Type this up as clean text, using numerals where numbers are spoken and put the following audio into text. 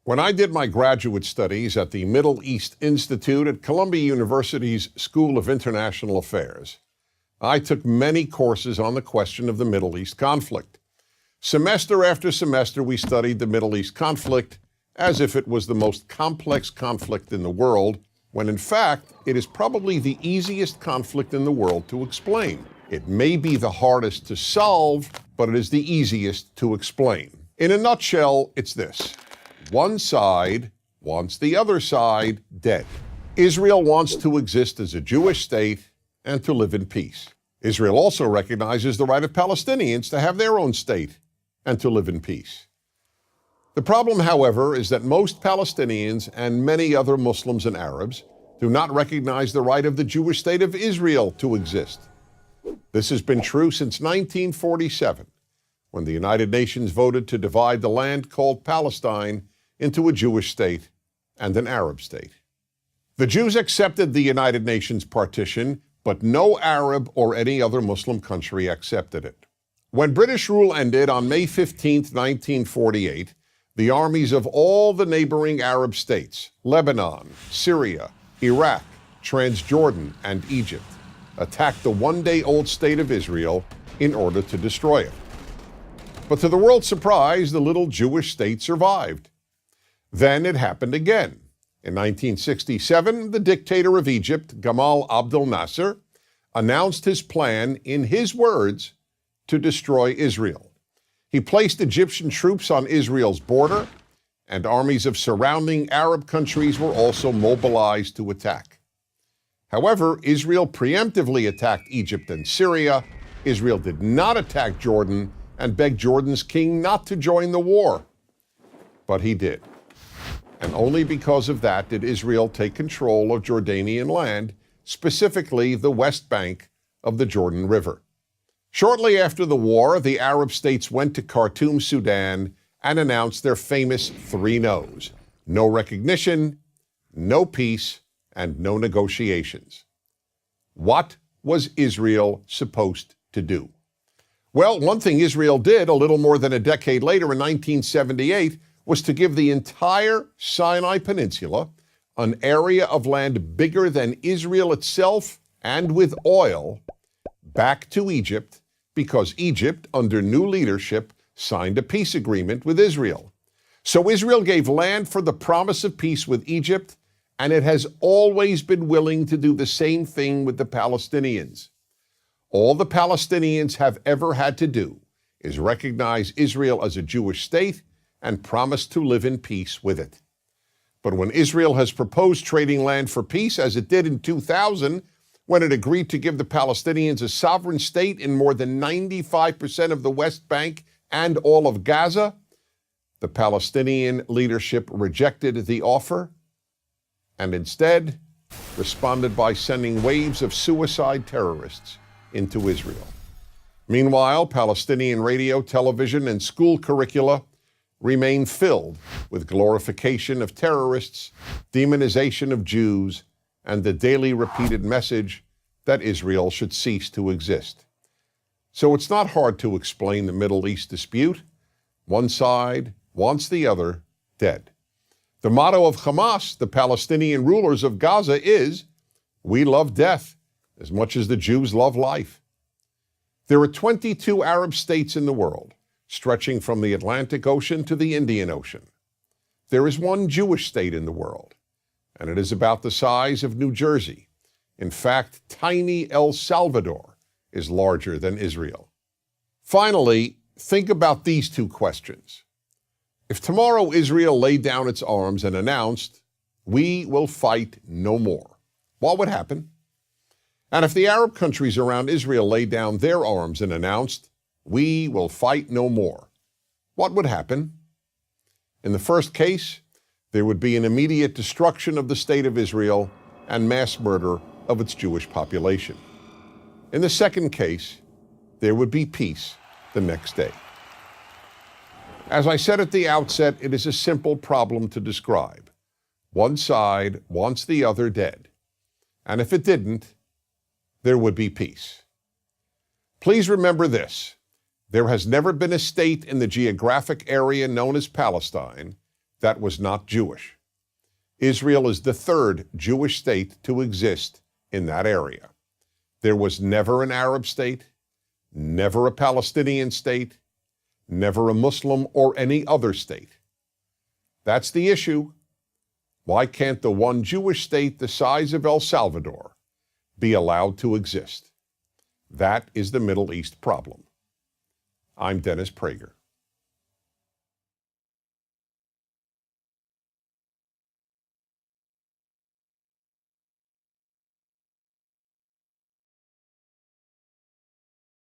When I did my graduate studies at the Middle East Institute at Columbia University's School of International Affairs, I took many courses on the question of the Middle East conflict. Semester after semester, we studied the Middle East conflict as if it was the most complex conflict in the world, when in fact, it is probably the easiest conflict in the world to explain. It may be the hardest to solve, but it is the easiest to explain. In a nutshell, it's this. One side wants the other side dead. Israel wants to exist as a Jewish state and to live in peace. Israel also recognizes the right of Palestinians to have their own state and to live in peace. The problem, however, is that most Palestinians and many other Muslims and Arabs do not recognize the right of the Jewish state of Israel to exist. This has been true since 1947, when the United Nations voted to divide the land called Palestine into a Jewish state and an Arab state. The Jews accepted the United Nations partition, but no Arab or any other Muslim country accepted it. When British rule ended on May 15, 1948, the armies of all the neighboring Arab states, Lebanon, Syria, Iraq, Transjordan, and Egypt, attacked the one-day-old state of Israel in order to destroy it. But to the world's surprise, the little Jewish state survived. Then it happened again. In 1967, the dictator of Egypt, Gamal Abdel Nasser, announced his plan, in his words, to destroy Israel. He placed Egyptian troops on Israel's border, and armies of surrounding Arab countries were also mobilized to attack. However, Israel preemptively attacked Egypt and Syria. Israel did not attack Jordan and begged Jordan's king not to join the war. But he did. And only because of that did Israel take control of Jordanian land, specifically the West Bank of the Jordan River. Shortly after the war, the Arab states went to Khartoum, Sudan, and announced their famous three no's: no recognition, no peace, and no negotiations. What was Israel supposed to do? Well, one thing Israel did a little more than a decade later in 1978 was to give the entire Sinai Peninsula, an area of land bigger than Israel itself and with oil, back to Egypt, because Egypt, under new leadership, signed a peace agreement with Israel. So Israel gave land for the promise of peace with Egypt, and it has always been willing to do the same thing with the Palestinians. All the Palestinians have ever had to do is recognize Israel as a Jewish state and promise to live in peace with it. But when Israel has proposed trading land for peace, as it did in 2000, when it agreed to give the Palestinians a sovereign state in more than 95% of the West Bank and all of Gaza, the Palestinian leadership rejected the offer and instead responded by sending waves of suicide terrorists into Israel. Meanwhile, Palestinian radio, television, and school curricula remain filled with glorification of terrorists, demonization of Jews, and the daily repeated message that Israel should cease to exist. So it's not hard to explain the Middle East dispute. One side wants the other dead. The motto of Hamas, the Palestinian rulers of Gaza, is, "We love death as much as the Jews love life." There are 22 Arab states in the world, stretching from the Atlantic Ocean to the Indian Ocean. There is one Jewish state in the world, and it is about the size of New Jersey. In fact, tiny El Salvador is larger than Israel. Finally, think about these two questions. If tomorrow Israel laid down its arms and announced, "We will fight no more," what would happen? And if the Arab countries around Israel laid down their arms and announced, "We will fight no more," what would happen? In the first case, there would be an immediate destruction of the state of Israel and mass murder of its Jewish population. In the second case, there would be peace the next day. As I said at the outset, it is a simple problem to describe. One side wants the other dead. And if it didn't, there would be peace. Please remember this. There has never been a state in the geographic area known as Palestine that was not Jewish. Israel is the third Jewish state to exist in that area. There was never an Arab state, never a Palestinian state, never a Muslim or any other state. That's the issue. Why can't the one Jewish state the size of El Salvador be allowed to exist? That is the Middle East problem. I'm Denis Prager.